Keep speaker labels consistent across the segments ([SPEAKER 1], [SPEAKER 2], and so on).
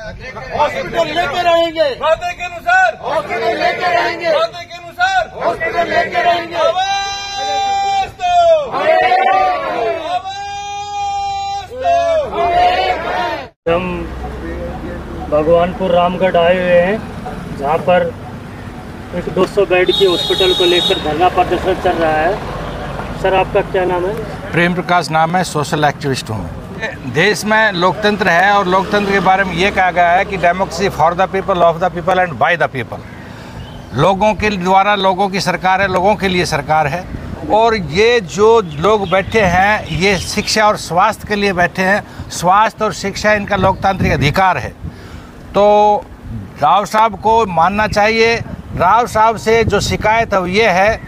[SPEAKER 1] Hospital लेके रहेंगे,
[SPEAKER 2] वादे के अनुसार
[SPEAKER 1] हॉस्पिटल लेके रहेंगे,
[SPEAKER 2] वादे के अनुसार
[SPEAKER 1] हॉस्पिटल लेके रहेंगे।
[SPEAKER 2] आवाज दो, आवाज दो।
[SPEAKER 3] हम भगवानपुर रामगढ़ आए हुए हैं, जहाँ पर एक 200 बेड की हॉस्पिटल को लेकर धरना प्रदर्शन चल रहा है। सर, आपका क्या नाम है?
[SPEAKER 4] प्रेम प्रकाश नाम है, सोशल एक्टिविस्ट हूँ। देश में लोकतंत्र है और लोकतंत्र के बारे में ये कहा गया है कि democracy for the people, of the people and by the people. लोगों के द्वारा लोगों की सरकार है, लोगों के लिए सरकार है। और ये जो लोग बैठे हैं ये शिक्षा और स्वास्थ्य के लिए बैठे हैं। स्वास्थ्य और शिक्षा इनका लोकतांत्रिक अधिकार है, तो राव साहब को मानना चाहिए। राव साहब से जो शिकायत है वो ये है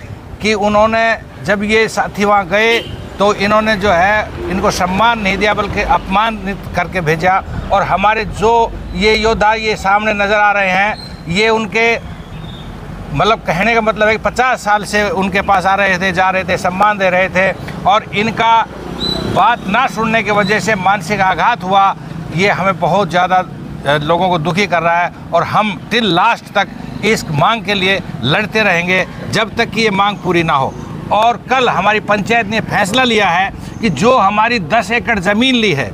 [SPEAKER 4] कि उन्होंने जब ये साथी वहाँ गए तो इन्होंने जो है इनको सम्मान नहीं दिया बल्कि अपमानित करके भेजा। और हमारे जो ये योद्धा ये सामने नज़र आ रहे हैं, ये उनके मतलब कहने का मतलब है कि 50 साल से उनके पास आ रहे थे, जा रहे थे, सम्मान दे रहे थे, और इनका बात ना सुनने की वजह से मानसिक आघात हुआ। ये हमें बहुत ज़्यादा लोगों को दुखी कर रहा है और हम टिल लास्ट तक इस मांग के लिए लड़ते रहेंगे जब तक कि ये मांग पूरी ना हो। और कल हमारी पंचायत ने फैसला लिया है कि जो हमारी 10 एकड़ ज़मीन ली है,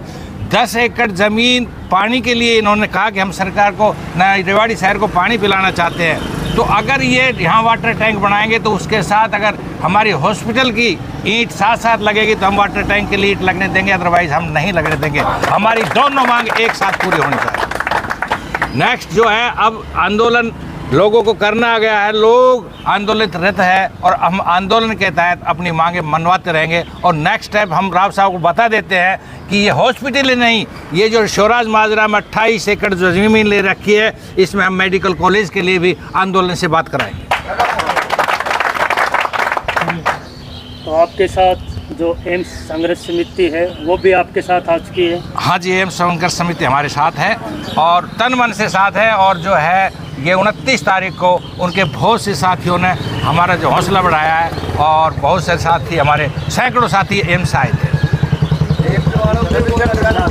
[SPEAKER 4] 10 एकड़ ज़मीन पानी के लिए इन्होंने कहा कि हम सरकार को रेवाड़ी शहर को पानी पिलाना चाहते हैं। तो अगर ये यहाँ वाटर टैंक बनाएंगे तो उसके साथ अगर हमारी हॉस्पिटल की ईंट साथ साथ लगेगी तो हम वाटर टैंक के लिए ईंट लगने देंगे, अदरवाइज़ हम नहीं लगने देंगे। हमारी दोनों मांग एक साथ पूरी होनी चाहिए। नेक्स्ट जो है, अब आंदोलन लोगों को करना आ गया है, लोग आंदोलित रत है और हम आंदोलन के तहत अपनी मांगे मनवाते रहेंगे। और नेक्स्ट स्टेप हम राव साहब को बता देते हैं कि ये हॉस्पिटल ही नहीं, ये जो शिवराज माजरा में 28 एकड़ जो ज़मीन ले रखी है, इसमें हम मेडिकल कॉलेज के लिए भी आंदोलन से बात कराएंगे।
[SPEAKER 3] तो आपके साथ जो एम्स संघर्ष समिति है वो भी आपके साथ आ चुकी है?
[SPEAKER 4] हाँ जी, एम्स संघर्ष समिति हमारे साथ है और तन मन से साथ है। और जो है ये 29 तारीख को उनके बहुत से साथियों ने हमारा जो हौसला बढ़ाया है और बहुत से साथी, हमारे सैकड़ों साथी एम्स आए थे।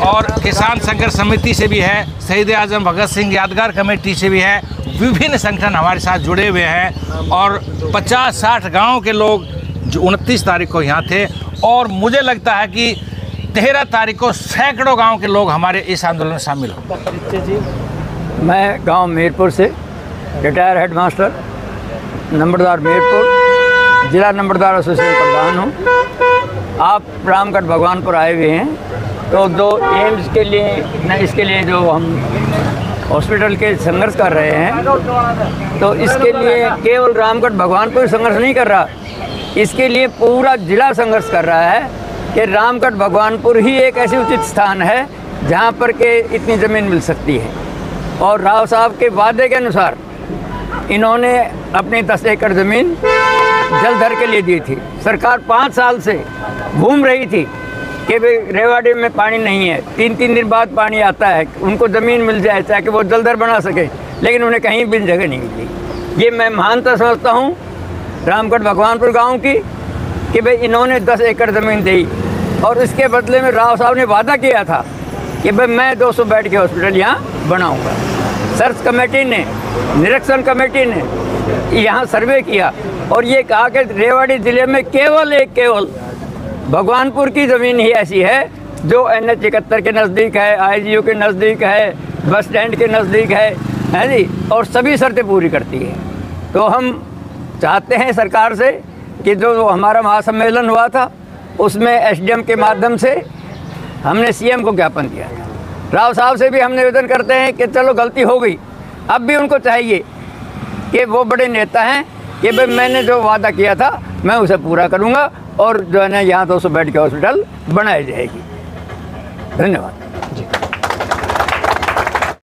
[SPEAKER 4] और किसान संघर्ष समिति से भी है, शहीद आजम भगत सिंह यादगार कमेटी से भी है, विभिन्न संगठन हमारे साथ जुड़े हुए हैं। और 50-60 गाँव के लोग जो 29 तारीख को यहाँ थे, और मुझे लगता है कि 13 तारीख को सैकड़ों गांव के लोग हमारे इस आंदोलन में शामिल होंगे।
[SPEAKER 5] मैं गांव मीरपुर से रिटायर हेडमास्टर नंबरदार मीरपुर, जिला नंबरदार एसोसिएशन प्रधान हूँ। आप रामगढ़ भगवानपुर आए हुए हैं, तो दो एम्स के लिए न इसके लिए जो हम हॉस्पिटल के संघर्ष कर रहे हैं, तो इसके लिए केवल रामगढ़ भगवानपुर संघर्ष नहीं कर रहा, इसके लिए पूरा जिला संघर्ष कर रहा है कि रामगढ़ भगवानपुर ही एक ऐसी उचित स्थान है जहाँ पर के इतनी ज़मीन मिल सकती है। और राव साहब के वादे के अनुसार इन्होंने अपनी 10 एकड़ ज़मीन जलधर के लिए दी थी। सरकार 5 साल से घूम रही थी कि भाई रेवाड़ी में पानी नहीं है, 3-3 दिन बाद पानी आता है, उनको ज़मीन मिल जाए ताकि वो जलधर बना सके, लेकिन उन्हें कहीं भी जगह नहीं मिली। ये मैं महानता समझता हूँ रामगढ़ भगवानपुर गांव की कि भाई इन्होंने 10 एकड़ ज़मीन दी और इसके बदले में राव साहब ने वादा किया था कि भाई मैं 200 बेड के हॉस्पिटल यहाँ बनाऊँगा। सर्च कमेटी ने, निरीक्षण कमेटी ने यहाँ सर्वे किया और ये कहा कि रेवाड़ी ज़िले में केवल भगवानपुर की ज़मीन ही ऐसी है जो NH 71 के नज़दीक है, IGU के नज़दीक है, बस स्टैंड के नज़दीक है जी, और सभी शर्तें पूरी करती है। तो हम चाहते हैं सरकार से कि जो हमारा महासम्मेलन हुआ था उसमें SDM के माध्यम से हमने CM को ज्ञापन दिया था। राव साहब से भी हम निवेदन करते हैं कि चलो गलती हो गई, अब भी उनको चाहिए कि वो बड़े नेता हैं कि भाई मैंने जो वादा किया था मैं उसे पूरा करूँगा और जो है ना यहाँ 200 बेड के हॉस्पिटल बनाई जाएगी। धन्यवाद।